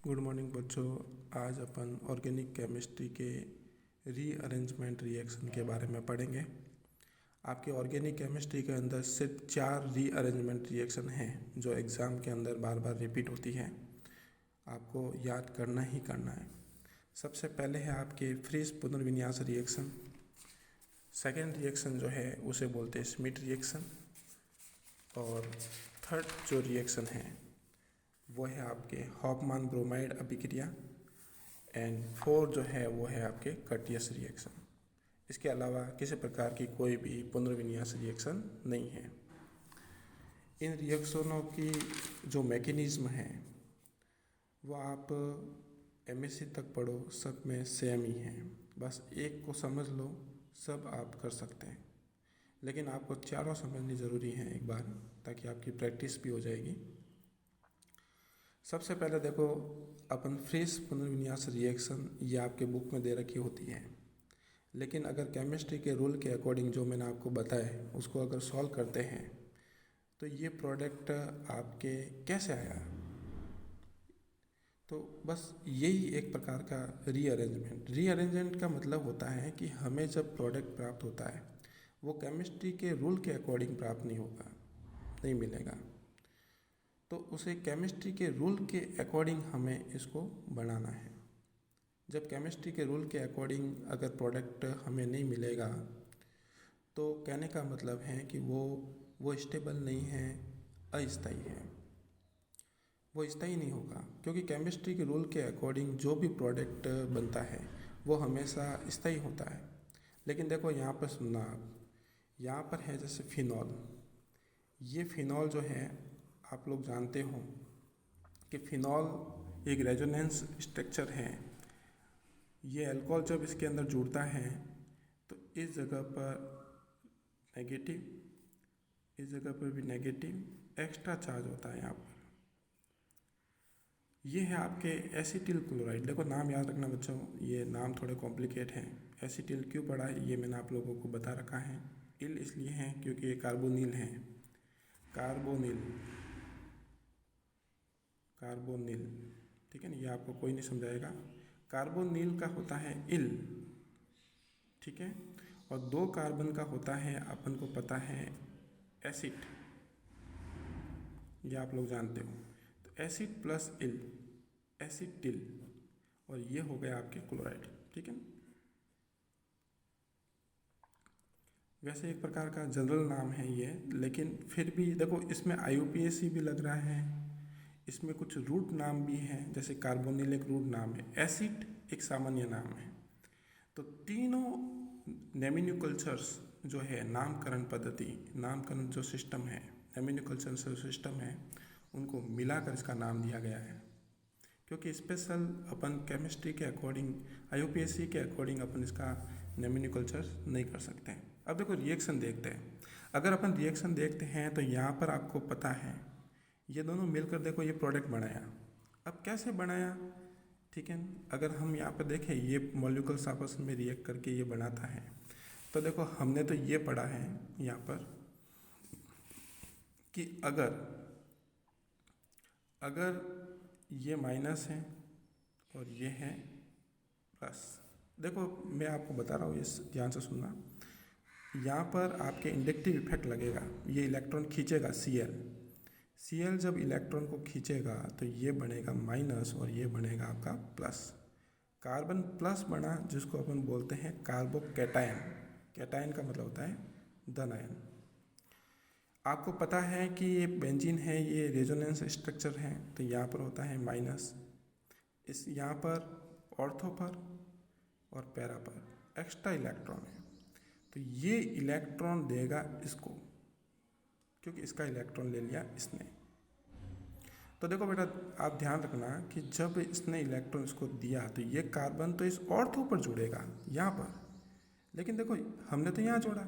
Good morning बच्चों। आज अपन organic chemistry के रीअरेंजमेंट रिएक्शन के बारे में पढ़ेंगे। आपके ऑर्गेनिक केमिस्ट्री के अंदर सिर्फ 4 रीअरेंजमेंट रिएक्शन हैं जो एग्ज़ाम के अंदर बार बार रिपीट होती हैं। आपको याद करना ही करना है। सबसे पहले है आपके फ्रीज पुनर्विन्यास रिएक्शन। सेकेंड रिएक्शन जो है उसे बोलते हैं स्मिट रिएक्शन। और थर्ड जो रिएक्शन है वो है आपके हॉफमान ब्रोमाइड अभिक्रिया। एंड फोर्थ जो है वो है आपके कर्टियस रिएक्शन। इसके अलावा किसी प्रकार की कोई भी पुनर्विन्यास रिएक्शन नहीं है। इन रिएक्शनों की जो मैकेनिज्म है वो आप एमएससी तक पढ़ो, सब में सेम ही है। बस एक को समझ लो, सब आप कर सकते हैं। लेकिन आपको चारों समझनी ज़रूरी है एक बार, ताकि आपकी प्रैक्टिस भी हो जाएगी। सबसे पहले देखो, अपन फ्रीज पुनर्विन्यास रिएक्शन ये आपके बुक में दे रखी होती है। लेकिन अगर केमिस्ट्री के रूल के अकॉर्डिंग जो मैंने आपको बताया उसको अगर सॉल्व करते हैं तो ये प्रोडक्ट आपके कैसे आया। तो बस यही एक प्रकार का रीअरेंजमेंट का मतलब होता है कि हमें जब प्रोडक्ट प्राप्त होता है वो केमिस्ट्री के रूल के अकॉर्डिंग प्राप्त नहीं होगा, नहीं मिलेगा। तो उसे केमिस्ट्री के रूल के अकॉर्डिंग हमें इसको बनाना है। जब केमिस्ट्री के रूल के अकॉर्डिंग अगर प्रोडक्ट हमें नहीं मिलेगा तो कहने का मतलब है कि वो स्टेबल नहीं है, अस्थायी है। वो स्थायी नहीं होगा, क्योंकि केमिस्ट्री के रूल के अकॉर्डिंग जो भी प्रोडक्ट बनता है वो हमेशा स्थायी होता है। लेकिन देखो यहाँ पर सुनना आप, यहाँ पर है जैसे फिनॉल। ये फिनॉल जो है आप लोग जानते हो कि फिनॉल एक रेजोनेंस स्ट्रक्चर है। ये अल्कोहल जब इसके अंदर जुड़ता है तो इस जगह पर नेगेटिव, इस जगह पर भी नेगेटिव एक्स्ट्रा चार्ज होता है यहाँ पर। ये है आपके एसिटिल क्लोराइड। देखो नाम याद रखना बच्चों, ये नाम थोड़े कॉम्प्लिकेट हैं। एसिटिल क्यों पढ़ा है ये मैंने आप लोगों को बता रखा है। इल इसलिए है क्योंकि ये कार्बोनिल है। कार्बोनिल, ठीक है ना, ये आपको कोई नहीं समझाएगा। कार्बोनिल का होता है इल, ठीक है। और 2 कार्बन का होता है, अपन को पता है, एसिड। ये आप लोग जानते हो। तो एसिड प्लस इल, एसिटिल, और ये हो गया आपके क्लोराइड, ठीक है। वैसे एक प्रकार का जनरल नाम है ये, लेकिन फिर भी देखो इसमें IUPAC भी लग रहा है, इसमें कुछ रूट नाम भी हैं, जैसे कार्बोनिल एक रूट नाम है, एसिड एक सामान्य नाम है। तो तीनों नेमिनोकल्चर्स जो है, नामकरण पद्धति, नामकरण जो सिस्टम है, नेमिनोकल्चर सिस्टम है, उनको मिलाकर इसका नाम दिया गया है। क्योंकि स्पेशल अपन केमिस्ट्री के अकॉर्डिंग, IUPAC के अकॉर्डिंग अपन इसका नेमिनोकल्चर नहीं कर सकते हैं। अब देखो रिएक्शन देखते हैं। अगर अपन रिएक्शन देखते हैं तो यहाँ पर आपको पता है ये दोनों मिलकर देखो ये प्रोडक्ट बनाया। अब कैसे बनाया, ठीक है। अगर हम यहाँ पर देखें ये मॉलिक्यूल्स आपस में रिएक्ट करके ये बनाता है, तो देखो हमने तो ये पढ़ा है यहाँ पर कि अगर ये माइनस है और ये है प्लस। देखो मैं आपको बता रहा हूँ, ये ध्यान से सुनना। यहाँ पर आपके इंडक्टिव इफेक्ट लगेगा, ये इलेक्ट्रॉन खींचेगा Cl जब इलेक्ट्रॉन को खींचेगा तो ये बनेगा माइनस और ये बनेगा आपका प्लस। कार्बन प्लस बना, जिसको अपन बोलते हैं कार्बोकैटायन। कैटायन का मतलब होता है धन आयन। आपको पता है कि ये बेंजीन है, ये रेजोनेंस स्ट्रक्चर है, तो यहाँ पर होता है माइनस। इस यहाँ पर ऑर्थो पर और पैरा पर एक्स्ट्रा इलेक्ट्रॉन है, तो ये इलेक्ट्रॉन देगा इसको, क्योंकि इसका इलेक्ट्रॉन ले लिया इसने। तो देखो बेटा आप ध्यान रखना कि जब इसने इलेक्ट्रॉन इसको दिया तो ये कार्बन तो इस ऑर्थो पर जुड़ेगा यहाँ पर, लेकिन देखो हमने तो यहाँ जोड़ा।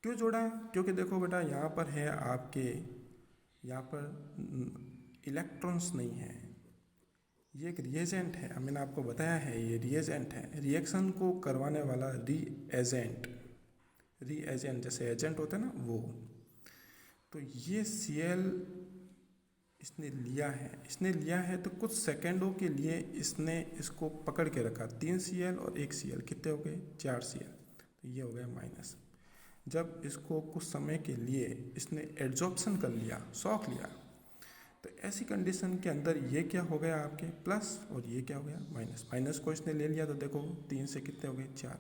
क्यों जोड़ा, क्योंकि देखो बेटा यहाँ पर है आपके, यहाँ पर इलेक्ट्रॉन्स नहीं है, ये एक रिएजेंट है। मैंने आपको बताया है ये रिएजेंट है, रिएक्शन को करवाने वाला रिएजेंट जैसे एजेंट होता है ना वो। तो ये Cl इसने लिया है तो कुछ सेकेंडों के लिए इसने इसको पकड़ के रखा, 3 Cl और 1 Cl कितने हो गए, 4 Cl, तो ये हो गया माइनस। जब इसको कुछ समय के लिए इसने एड्जॉर्प्शन कर लिया, सौख लिया, तो ऐसी कंडीशन के अंदर ये क्या हो गया आपके प्लस और ये क्या हो गया माइनस। माइनस को इसने ले लिया तो देखो 3 से कितने हो गए 4,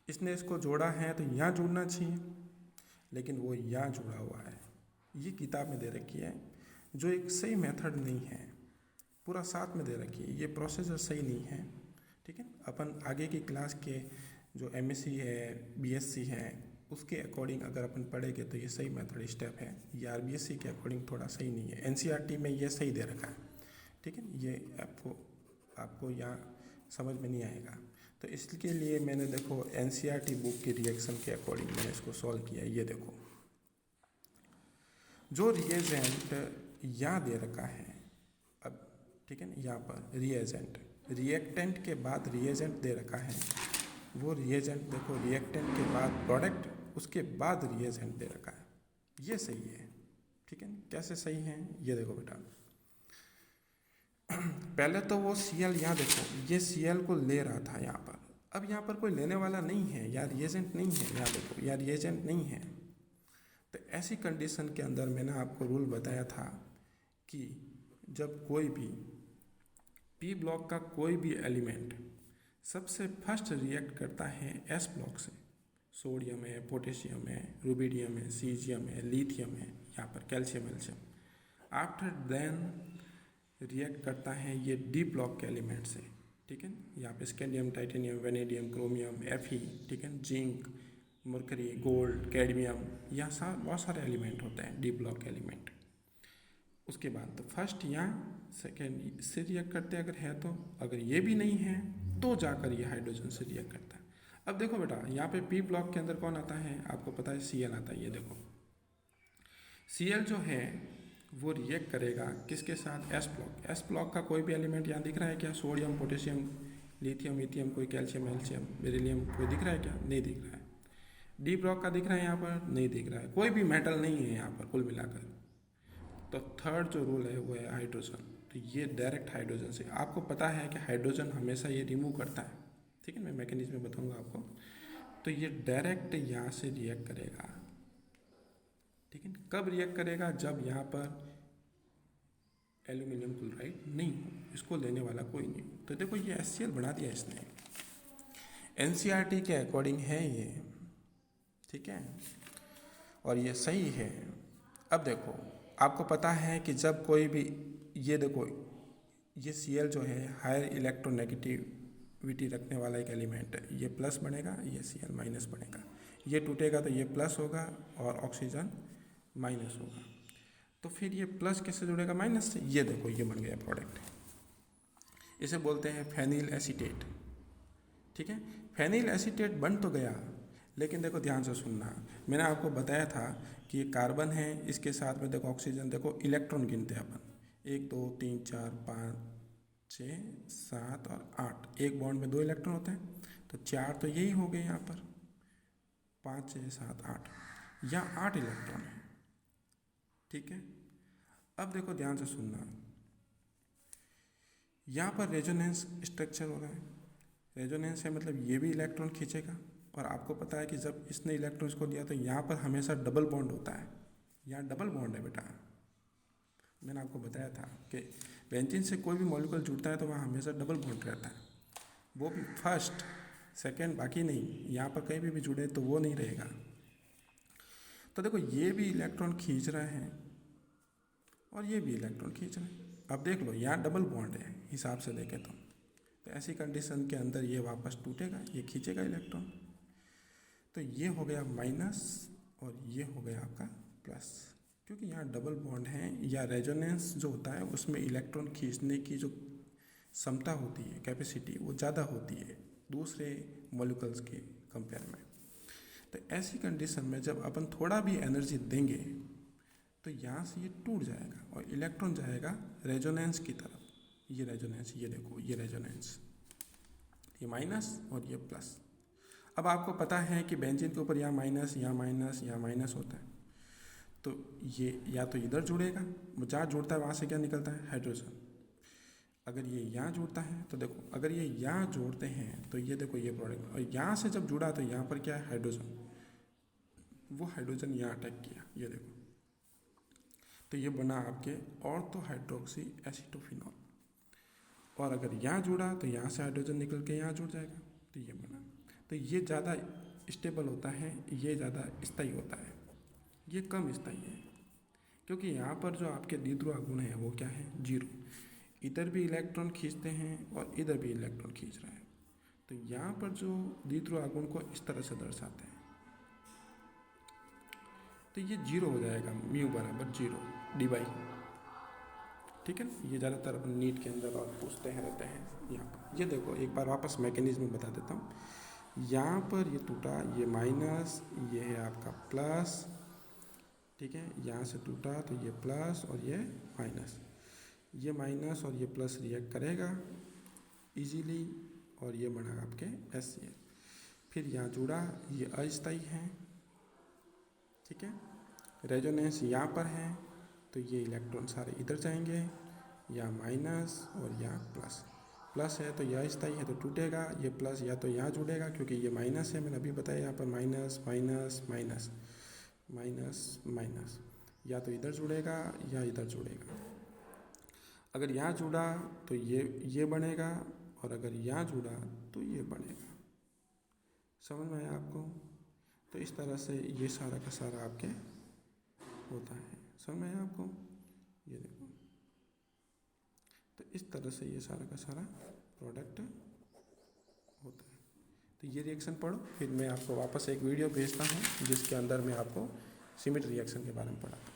इसने इसको जोड़ा है तो यहाँ जुड़ना चाहिए, लेकिन वो यहाँ जुड़ा हुआ है। ये किताब में दे रखी है, जो एक सही मेथड नहीं है, पूरा साथ में दे रखी है, ये प्रोसीजर सही नहीं है। ठीक है, अपन आगे की क्लास के जो MSc है, BSc है, उसके अकॉर्डिंग अगर अपन पढ़ेंगे तो ये सही मेथड स्टेप है। ये RBSc के अकॉर्डिंग थोड़ा सही नहीं है, NCERT में ये सही दे रखा है। ठीक है, ये आपको यहाँ समझ में नहीं आएगा, तो इसके लिए मैंने देखो NCERT बुक की रिएक्शन के अकॉर्डिंग मैंने इसको सॉल्व किया। ये देखो जो रिएजेंट यहाँ दे रखा है, अब ठीक है ना, यहाँ पर रिएजेंट, रिएक्टेंट के बाद रिएजेंट दे रखा है, वो रिएजेंट देखो रिएक्टेंट के बाद प्रोडक्ट, उसके बाद रिएजेंट दे रखा है, ये सही है। ठीक है, कैसे सही है ये देखो बेटा, पहले तो वो Cl यहाँ देखो, ये Cl को ले रहा था यहाँ पर, अब यहाँ पर कोई लेने वाला नहीं है, या रिएजेंट नहीं है, यहाँ देखो या रिएजेंट नहीं है। तो ऐसी कंडीशन के अंदर मैंने आपको रूल बताया था कि जब कोई भी P ब्लॉक का कोई भी एलिमेंट सबसे फर्स्ट रिएक्ट करता है S ब्लॉक से, सोडियम है, पोटेशियम है, रुबिडियम है, सीजियम है, लिथियम है, यहाँ पर कैल्शियम, आफ्टर देन रिएक्ट करता है ये D ब्लॉक के एलिमेंट से। ठीक है, यहाँ पे scandium, titanium, vanadium, chromium, Fe, ठीक है, जिंक, मरकरी, गोल्ड, कैडमियम, यहाँ बहुत सारे एलिमेंट होते हैं D ब्लॉक के एलिमेंट। उसके बाद तो फर्स्ट या सेकेंड से रिएक्ट करते हैं अगर है तो, अगर ये भी नहीं है तो जाकर ये हाइड्रोजन से रिएक्ट करता है। अब देखो बेटा यहाँ पे P ब्लॉक के अंदर कौन आता है, आपको पता है Cl आता है। ये देखो Cl जो है वो रिएक्ट करेगा किसके साथ, S ब्लॉक। S ब्लॉक का कोई भी एलिमेंट यहाँ दिख रहा है क्या, सोडियम, पोटेशियम, लिथियम, इथियम, कोई कैल्शियम, एल्शियम, बेरिलियम कोई दिख रहा है क्या, नहीं दिख रहा है। D ब्लॉक का दिख रहा है यहाँ पर, नहीं दिख रहा है, कोई भी मेटल नहीं है यहाँ पर कुल मिलाकर। तो थर्ड जो रूल है वो है हाइड्रोजन, तो ये डायरेक्ट हाइड्रोजन से, आपको पता है कि हाइड्रोजन हमेशा ये रिमूव करता है। ठीक है, मैं मैकेनिज्म बताऊंगा आपको। तो ये डायरेक्ट यहाँ से रिएक्ट करेगा। ठीक है, कब रिएक्ट करेगा, जब यहाँ पर एल्यूमिनियम क्लोराइड नहीं हो, इसको लेने वाला कोई नहीं हो। तो देखो ये HCl बना दिया इसने, NCERT के अकॉर्डिंग है ये। ठीक है, और ये सही है। अब देखो आपको पता है कि जब कोई भी, ये देखो ये Cl जो है हायर इलेक्ट्रोनेगेटिविटी रखने वाला एक एलिमेंट है, ये प्लस बनेगा, ये Cl माइनस बनेगा, ये टूटेगा तो ये प्लस होगा और ऑक्सीजन माइनस होगा। तो फिर ये प्लस किससे जुड़ेगा, माइनस से। ये देखो ये बन गया प्रोडक्ट, इसे बोलते हैं फेनिल एसीटेट। ठीक है, फेनिल एसीटेट बन तो गया, लेकिन देखो ध्यान से सुनना, मैंने आपको बताया था कि ये कार्बन है, इसके साथ में देखो ऑक्सीजन, देखो इलेक्ट्रॉन गिनते हैं अपन, 1 2 3 4 5 6 7 और 8, एक बॉन्ड में 2 इलेक्ट्रॉन होते हैं, तो 4 तो यही हो गए यहाँ पर, 5 6 7 8, यहाँ 8 इलेक्ट्रॉन है। ठीक है, अब देखो ध्यान से सुनना, यहाँ पर रेजोनेंस स्ट्रक्चर हो रहा है। रेजोनेंस है मतलब ये भी इलेक्ट्रॉन खींचेगा, और आपको पता है कि जब इसने इलेक्ट्रॉन को दिया तो यहाँ पर हमेशा डबल बॉन्ड होता है, यहाँ डबल बॉन्ड है बेटा। मैंने आपको बताया था कि बेंजीन से कोई भी मॉलिक्यूल जुड़ता है तो वहाँ हमेशा डबल बॉन्ड रहता है, वो भी फर्स्ट सेकेंड, बाकी नहीं, यहाँ पर कहीं भी जुड़े तो वो नहीं रहेगा। तो देखो ये भी इलेक्ट्रॉन खींच रहे हैं और ये भी इलेक्ट्रॉन खींच रहे हैं। अब देख लो यहाँ डबल बॉन्ड है हिसाब से देखें तो ऐसी कंडीशन के अंदर ये वापस टूटेगा, ये खींचेगा इलेक्ट्रॉन, तो ये हो गया माइनस और ये हो गया आपका प्लस, क्योंकि यहाँ डबल बॉन्ड है, या रेजोनेंस जो होता है उसमें इलेक्ट्रॉन खींचने की जो क्षमता होती है, कैपेसिटी, वो ज़्यादा होती है दूसरे मॉलिक्यूल्स के कंपेयर में। तो ऐसी कंडीशन में जब अपन थोड़ा भी एनर्जी देंगे तो यहाँ से ये टूट जाएगा और इलेक्ट्रॉन जाएगा रेजोनेंस की तरफ। ये रेजोनेंस, ये देखो ये रेजोनेंस, ये माइनस और ये प्लस। अब आपको पता है कि बेंजीन के ऊपर यहाँ माइनस, यहाँ माइनस, यहाँ माइनस होता है, तो ये या तो इधर जुड़ेगा, जहाँ जुड़ता है वहाँ से क्या निकलता है, हाइड्रोजन। अगर ये यहाँ जुड़ता है तो देखो, अगर ये यहाँ जोड़ते हैं तो ये देखो ये प्रोडक्ट, और यहाँ से जब जुड़ा तो यहाँ पर क्या है, हाइड्रोजन, वो हाइड्रोजन यहाँ अटैक किया, ये देखो, तो ये बना आपके ऑर्थो हाइड्रोक्सी एसिटोफिनॉल। और अगर यहाँ जुड़ा तो यहाँ से हाइड्रोजन निकल के यहाँ जुड़ जाएगा, तो ये बना। तो ये ज़्यादा स्टेबल होता है, ये ज़्यादा स्थायी होता है, ये कम स्थायी है, क्योंकि यहाँ पर जो आपके द्विध्रुव गुण है वो क्या है, 0। इधर भी इलेक्ट्रॉन खींचते हैं और इधर भी इलेक्ट्रॉन खींच रहा है, तो यहाँ पर जो द्विध्रुव गुण को इस तरह से दर्शाते हैं, तो ये 0 हो जाएगा, म्यू बराबर 0 dy। ठीक है, ये ज़्यादातर अपन नीट के अंदर और पूछते हैं रहते हैं। यहाँ पर ये देखो, एक बार वापस मैकेनिज्म बता देता हूँ। यहाँ पर ये टूटा, ये माइनस, ये है आपका प्लस, ठीक है, यहाँ से टूटा तो ये प्लस और ये माइनस, ये माइनस और ये प्लस रिएक्ट करेगा इजीली, और ये बना आपके HCl। फिर यहाँ जुड़ा, ये अस्थायी है, ठीक है, रेजोनेंस यहाँ पर है, तो ये इलेक्ट्रॉन सारे इधर जाएंगे, या माइनस और यहाँ प्लस। प्लस है तो यह स्थायी है तो टूटेगा, ये प्लस या तो यहाँ जुड़ेगा क्योंकि ये माइनस है, मैंने अभी बताया यहाँ पर minus minus minus minus minus, या तो इधर जुड़ेगा या इधर जुड़ेगा। अगर यहाँ जुड़ा तो ये बनेगा, और अगर यहाँ जुड़ा तो ये बनेगा। समझ में आया आपको? तो इस तरह से ये सारा का सारा आपके होता है। समझ में आया आपको? ये देखो, तो इस तरह से ये सारा का सारा प्रोडक्ट होता है। तो ये रिएक्शन पढ़ो, फिर मैं आपको वापस एक वीडियो भेजता हूँ जिसके अंदर मैं आपको सिमिट रिएक्शन के बारे में पढ़ाता हूँ।